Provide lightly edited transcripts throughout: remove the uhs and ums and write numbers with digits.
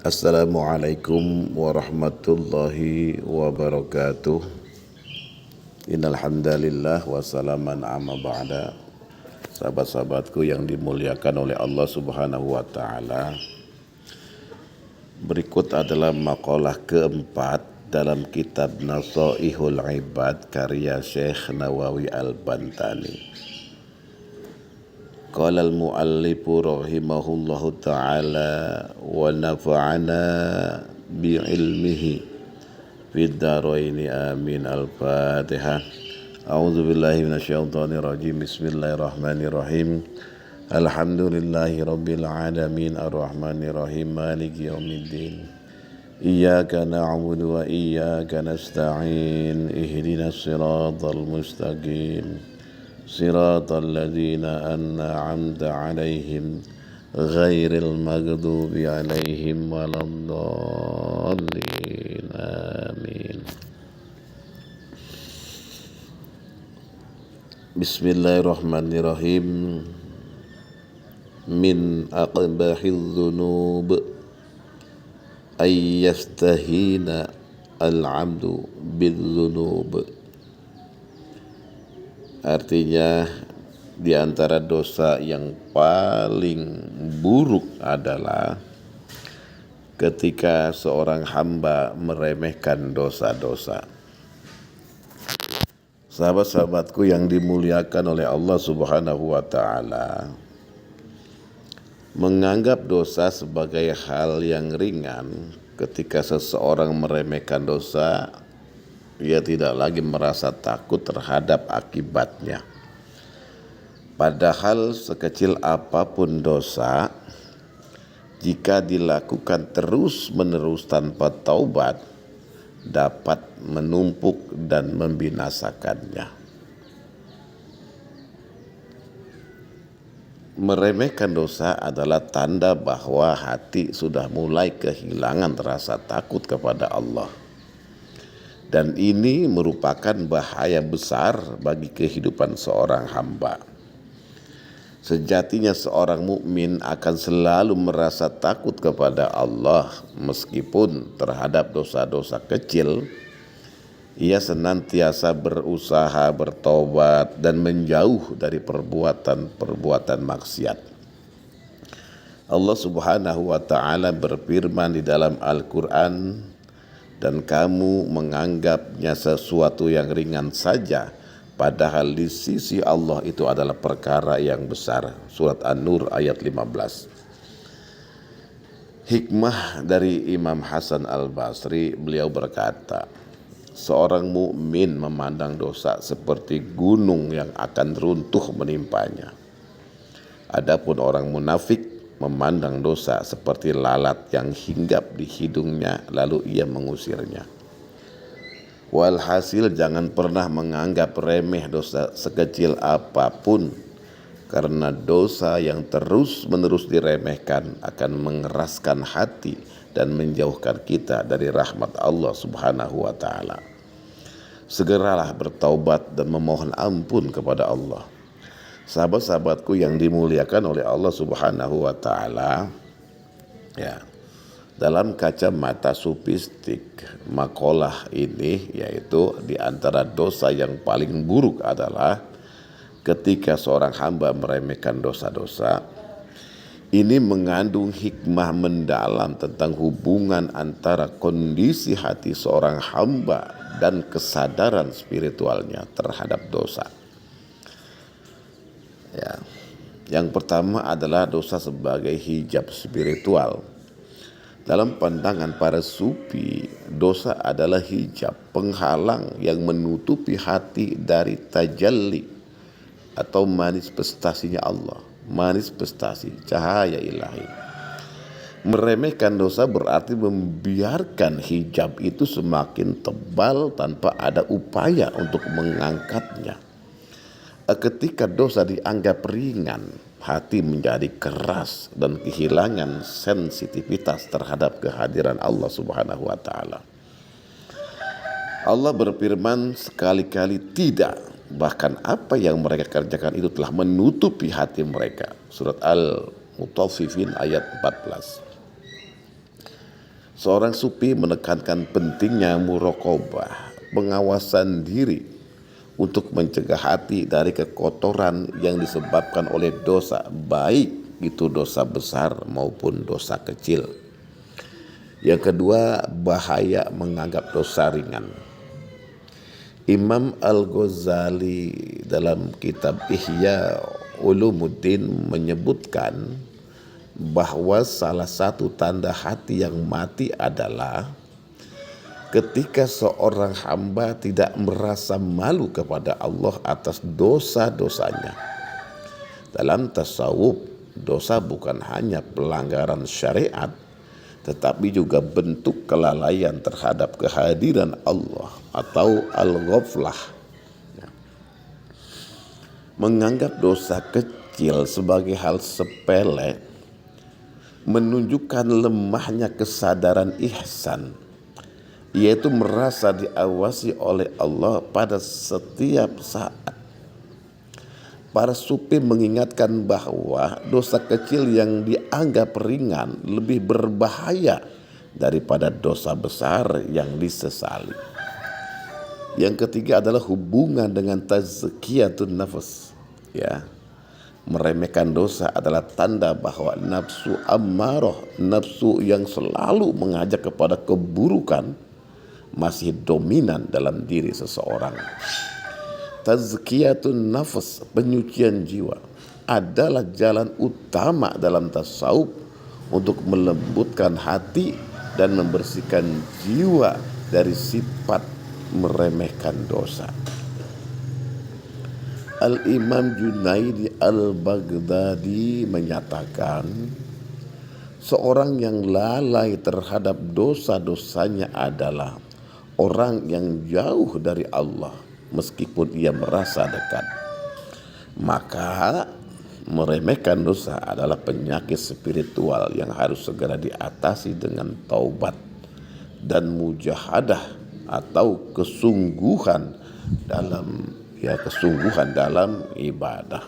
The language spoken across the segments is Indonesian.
Assalamualaikum warahmatullahi wabarakatuh. Innal hamdalillah wa salaman amma ba'da. Sahabat-sahabatku yang dimuliakan oleh Allah Subhanahu wa taala. Berikut adalah maqalah keempat dalam kitab Nasaihul Ibad karya Syekh Nawawi Al-Bantani. Qala al-muallifu rahimahullahu ta'ala wa nafa'ana bi'ilmihi fid dharaini amin. Al-Fatihah. A'udzu billahi minasyaitonir rajim. Bismillahirrahmanirrahim. Alhamdulillahi rabbil alamin arrahmanir rahim maliki yaumiddin. Iyyaka na'budu wa iyyaka nasta'in. Ihdinas siratal mustaqim. صراط الذين أنعمت عليهم غير المغضوب عليهم ولا الضالين آمين. بسم الله الرحمن الرحيم. من أقبح الذنوب أن يستهين العبد بالذنوب. Artinya di antara dosa yang paling buruk adalah ketika seorang hamba meremehkan dosa-dosa. Sahabat-sahabatku yang dimuliakan oleh Allah Subhanahu wa taala, menganggap dosa sebagai hal yang ringan ketika seseorang meremehkan dosa, ia tidak lagi merasa takut terhadap akibatnya. Padahal sekecil apapun dosa, jika dilakukan terus-menerus tanpa taubat, dapat menumpuk dan membinasakannya. Meremehkan dosa adalah tanda bahwa hati sudah mulai kehilangan rasa takut kepada Allah. Dan ini merupakan bahaya besar bagi kehidupan seorang hamba. Sejatinya seorang mukmin akan selalu merasa takut kepada Allah meskipun terhadap dosa-dosa kecil. Ia senantiasa berusaha bertobat dan menjauh dari perbuatan-perbuatan maksiat. Allah Subhanahu wa taala berfirman di dalam Al-Qur'an, dan kamu menganggapnya sesuatu yang ringan saja, padahal di sisi Allah itu adalah perkara yang besar. Surat An-Nur ayat 15. Hikmah dari Imam Hasan Al-Basri, beliau berkata, seorang mukmin memandang dosa seperti gunung yang akan runtuh menimpanya. Adapun orang munafik memandang dosa seperti lalat yang hinggap di hidungnya lalu ia mengusirnya. Walhasil jangan pernah menganggap remeh dosa sekecil apapun, karena dosa yang terus-menerus diremehkan akan mengeraskan hati dan menjauhkan kita dari rahmat Allah Subhanahu wa taala. Segeralah bertaubat dan memohon ampun kepada Allah. Sahabat-sahabatku yang dimuliakan oleh Allah Subhanahu wa taala, ya, dalam kacamata sufistik, maqalah ini yaitu di antara dosa yang paling buruk adalah ketika seorang hamba meremehkan dosa-dosa. Ini mengandung hikmah mendalam tentang hubungan antara kondisi hati seorang hamba dan kesadaran spiritualnya terhadap dosa. Ya. Yang pertama adalah dosa sebagai hijab spiritual. Dalam pandangan para sufi, dosa adalah hijab, penghalang yang menutupi hati dari tajalli atau manifestasinya Allah, manifestasi cahaya ilahi. Meremehkan dosa berarti membiarkan hijab itu semakin tebal tanpa ada upaya untuk mengangkatnya. Ketika dosa dianggap ringan, hati menjadi keras dan kehilangan sensitivitas terhadap kehadiran Allah Subhanahu wa taala. Allah berfirman sekali-kali tidak, bahkan apa yang mereka kerjakan itu telah menutupi hati mereka. Surat Al-Mutaffifin ayat 14. Seorang sufi menekankan pentingnya muraqabah, pengawasan diri untuk mencegah hati dari kekotoran yang disebabkan oleh dosa, baik itu dosa besar maupun dosa kecil. Yang kedua, bahaya menganggap dosa ringan. Imam Al-Ghazali dalam kitab Ihya Ulumuddin menyebutkan bahwa salah satu tanda hati yang mati adalah ketika seorang hamba tidak merasa malu kepada Allah atas dosa-dosanya. Dalam tasawuf, dosa bukan hanya pelanggaran syariat, tetapi juga bentuk kelalaian terhadap kehadiran Allah atau al-ghaflah. Menganggap dosa kecil sebagai hal sepele menunjukkan lemahnya kesadaran ihsan, yaitu merasa diawasi oleh Allah pada setiap saat. Para sufi mengingatkan bahwa dosa kecil yang dianggap ringan lebih berbahaya daripada dosa besar yang disesali. Yang ketiga adalah hubungan dengan tazkiyatun nafs. Ya, meremehkan dosa adalah tanda bahwa nafsu ammarah, nafsu yang selalu mengajak kepada keburukan, masih dominan dalam diri seseorang. Tazkiyatun nafs, penyucian jiwa, adalah jalan utama dalam tasawuf untuk melembutkan hati dan membersihkan jiwa dari sifat meremehkan dosa. Al-Imam Junaidi Al-Baghdadi menyatakan, seorang yang lalai terhadap dosa-dosanya adalah orang yang jauh dari Allah meskipun ia merasa dekat. Maka meremehkan dosa adalah penyakit spiritual yang harus segera diatasi dengan taubat dan mujahadah atau kesungguhan dalam ibadah.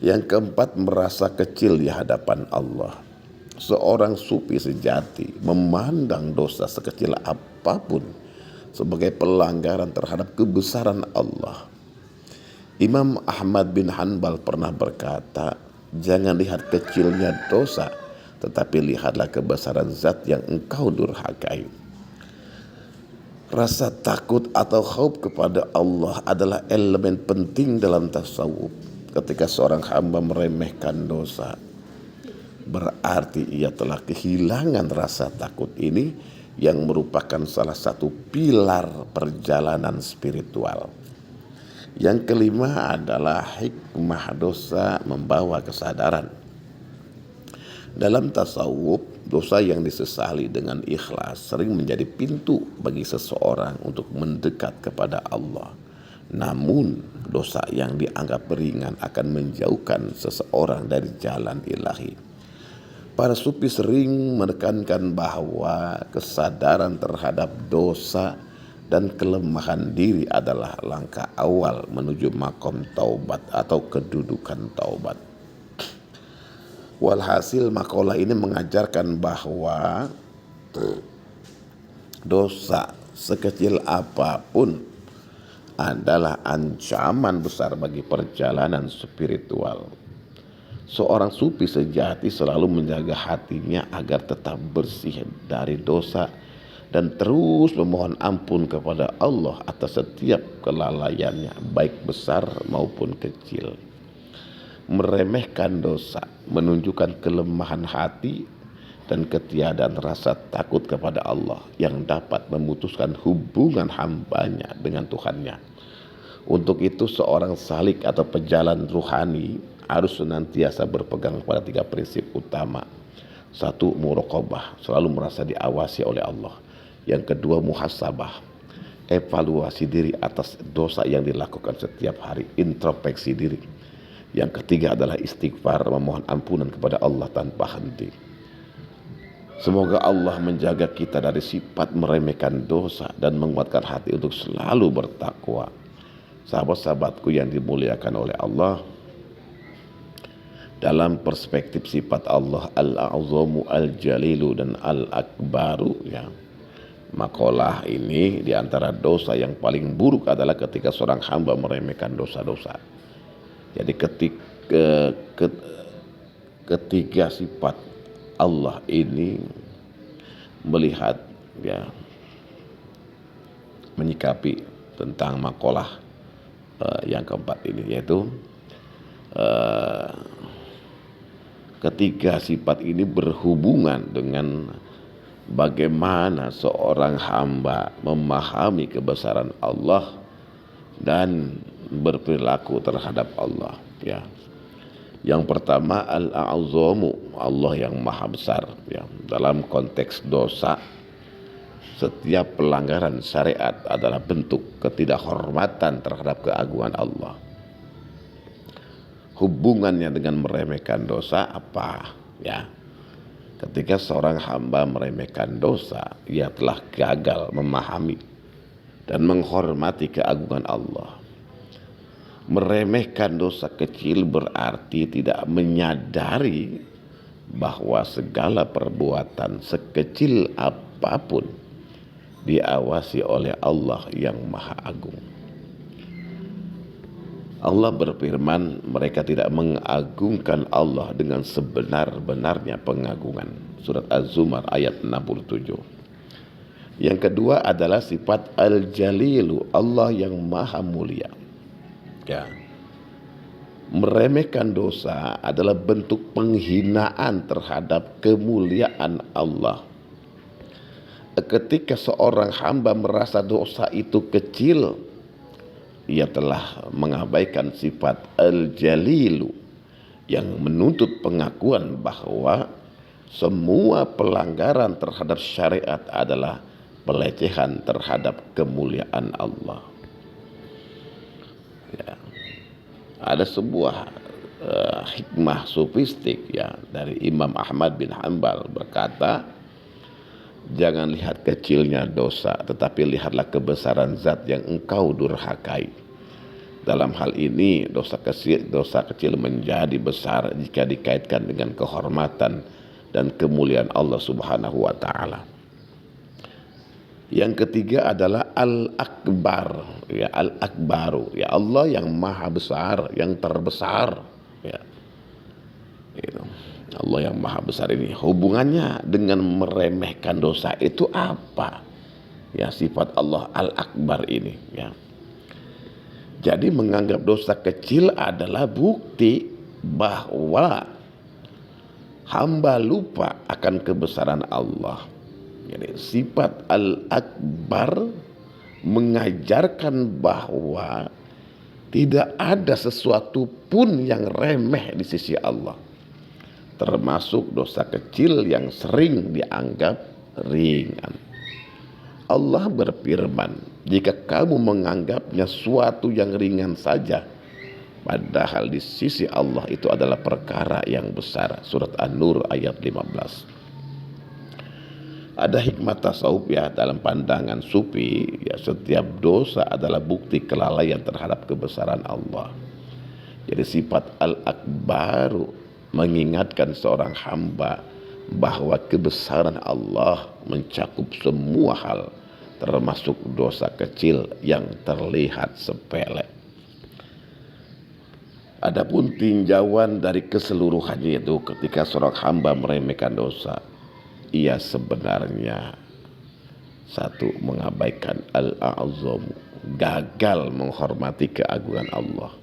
Yang keempat, merasa kecil di hadapan Allah. Seorang sufi sejati memandang dosa sekecil apapun sebagai pelanggaran terhadap kebesaran Allah. Imam Ahmad bin Hanbal pernah berkata, jangan lihat kecilnya dosa, tetapi lihatlah kebesaran zat yang engkau durhakai. Rasa takut atau khauf kepada Allah adalah elemen penting dalam tasawuf. Ketika seorang hamba meremehkan dosa, berarti ia telah kehilangan rasa takut ini, yang merupakan salah satu pilar perjalanan spiritual. Yang kelima adalah hikmah dosa membawa kesadaran. Dalam tasawuf, dosa yang disesali dengan ikhlas sering menjadi pintu bagi seseorang untuk mendekat kepada Allah. Namun, dosa yang dianggap ringan akan menjauhkan seseorang dari jalan ilahi. Para sufi sering menekankan bahwa kesadaran terhadap dosa dan kelemahan diri adalah langkah awal menuju makom taubat atau kedudukan taubat. Walhasil makalah ini mengajarkan bahwa dosa sekecil apapun adalah ancaman besar bagi perjalanan spiritual. Seorang sufi sejati selalu menjaga hatinya agar tetap bersih dari dosa dan terus memohon ampun kepada Allah atas setiap kelalaiannya, baik besar maupun kecil. Meremehkan dosa menunjukkan kelemahan hati dan ketiadaan rasa takut kepada Allah yang dapat memutuskan hubungan hambanya dengan Tuhannya. Untuk itu seorang salik atau pejalan ruhani harus senantiasa berpegang pada 3 prinsip utama. 1, muraqabah, selalu merasa diawasi oleh Allah. Yang kedua, muhasabah, evaluasi diri atas dosa yang dilakukan setiap hari, introspeksi diri. Yang ketiga adalah istighfar, memohon ampunan kepada Allah tanpa henti. Semoga Allah menjaga kita dari sifat meremehkan dosa dan menguatkan hati untuk selalu bertakwa. Sahabat-sahabatku yang dimuliakan oleh Allah, dalam perspektif sifat Allah Al-A'zamu, Al-Jalilu, dan Al-Akbaru, ya, makalah ini diantara dosa yang paling buruk adalah ketika seorang hamba meremehkan dosa-dosa. Jadi ketiga sifat Allah ini melihat, ya, menyikapi tentang makalah yang keempat ini, yaitu ketiga sifat ini berhubungan dengan bagaimana seorang hamba memahami kebesaran Allah dan berperilaku terhadap Allah, ya. Yang pertama, Al-A'zamu, Allah yang maha besar, ya. Dalam konteks dosa, setiap pelanggaran syariat adalah bentuk ketidakhormatan terhadap keagungan Allah. Hubungannya dengan meremehkan dosa apa? Ya, ketika seorang hamba meremehkan dosa, ia telah gagal memahami dan menghormati keagungan Allah. Meremehkan dosa kecil berarti tidak menyadari bahwa segala perbuatan sekecil apapun diawasi oleh Allah yang Maha Agung. Allah berfirman, mereka tidak mengagungkan Allah dengan sebenar-benarnya pengagungan. Surat Az-Zumar ayat 67. Yang kedua adalah sifat Al-Jalilu, Allah yang Maha Mulia. Ya. Meremehkan dosa adalah bentuk penghinaan terhadap kemuliaan Allah. Ketika seorang hamba merasa dosa itu kecil, ia telah mengabaikan sifat Al-Jalilu yang menuntut pengakuan bahwa semua pelanggaran terhadap syariat adalah pelecehan terhadap kemuliaan Allah. Ya. Ada sebuah hikmah sofistik, ya, dari Imam Ahmad bin Hanbal berkata, jangan lihat kecilnya dosa, tetapi lihatlah kebesaran zat yang engkau durhakai. Dalam hal ini dosa kecil menjadi besar jika dikaitkan dengan kehormatan dan kemuliaan Allah Subhanahu wa taala. Yang ketiga adalah Al-Akbar, ya, Al-Akbaru, ya, Allah yang maha besar, yang terbesar, ya. Gitu. Allah yang maha besar ini hubungannya dengan meremehkan dosa itu apa? Ya, sifat Allah Al-Akbar ini, ya. Jadi menganggap dosa kecil adalah bukti bahwa hamba lupa akan kebesaran Allah. Jadi sifat Al-Akbar mengajarkan bahwa tidak ada sesuatu pun yang remeh di sisi Allah, termasuk dosa kecil yang sering dianggap ringan. Allah berfirman, jika kamu menganggapnya suatu yang ringan saja, padahal di sisi Allah itu adalah perkara yang besar. Surat An-Nur ayat 15. Ada hikmah tasawuf, ya, dalam pandangan sufi, ya, setiap dosa adalah bukti kelalaian terhadap kebesaran Allah. Jadi sifat Al-Akbaru mengingatkan seorang hamba bahwa kebesaran Allah mencakup semua hal, termasuk dosa kecil yang terlihat sepele. Adapun tinjauan dari keseluruhannya, itu ketika seorang hamba meremehkan dosa, ia sebenarnya satu, mengabaikan Al-A'zamu, gagal menghormati keagungan Allah.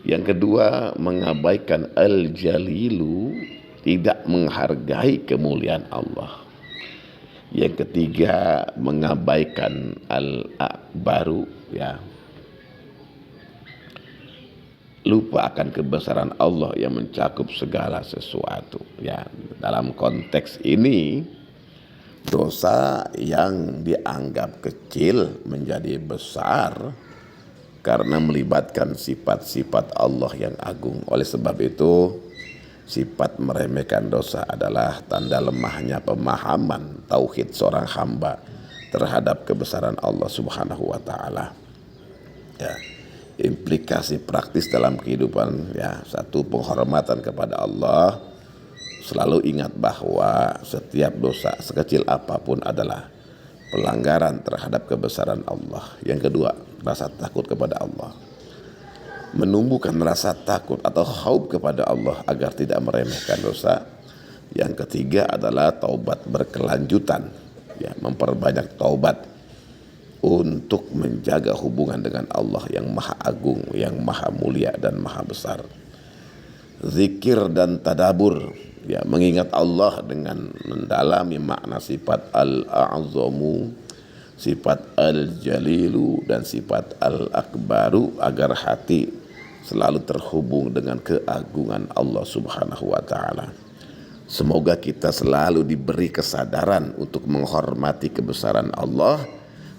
Yang kedua, mengabaikan Al-Jalilu, tidak menghargai kemuliaan Allah. Yang ketiga, mengabaikan Al-Akbaru, ya, lupa akan kebesaran Allah yang mencakup segala sesuatu. Ya, dalam konteks ini dosa yang dianggap kecil menjadi besar karena melibatkan sifat-sifat Allah yang agung. Oleh sebab itu, sifat meremehkan dosa adalah tanda lemahnya pemahaman tauhid seorang hamba terhadap kebesaran Allah Subhanahu wa taala. Ya. implikasi praktis dalam kehidupan, ya, satu, penghormatan kepada Allah. Selalu ingat bahwa setiap dosa sekecil apapun adalah pelanggaran terhadap kebesaran Allah. Yang kedua, rasa takut kepada Allah, menumbuhkan rasa takut atau khauf kepada Allah agar tidak meremehkan dosa. Yang ketiga adalah taubat berkelanjutan, ya, memperbanyak taubat untuk menjaga hubungan dengan Allah yang maha agung, yang maha mulia dan maha besar. Zikir dan tadabur, ya, mengingat Allah dengan mendalami makna sifat al-a'zamu, sifat al-jalilu, dan sifat al-akbaru, agar hati selalu terhubung dengan keagungan Allah subhanahu wa ta'ala. Semoga kita selalu diberi kesadaran untuk menghormati kebesaran Allah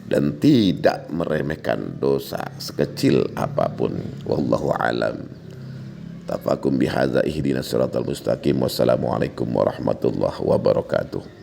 dan tidak meremehkan dosa sekecil apapun. Wallahu alam. Tafakum bihadza ihdinas siratal mustaqim. Wassalamualaikum warahmatullahi wabarakatuh.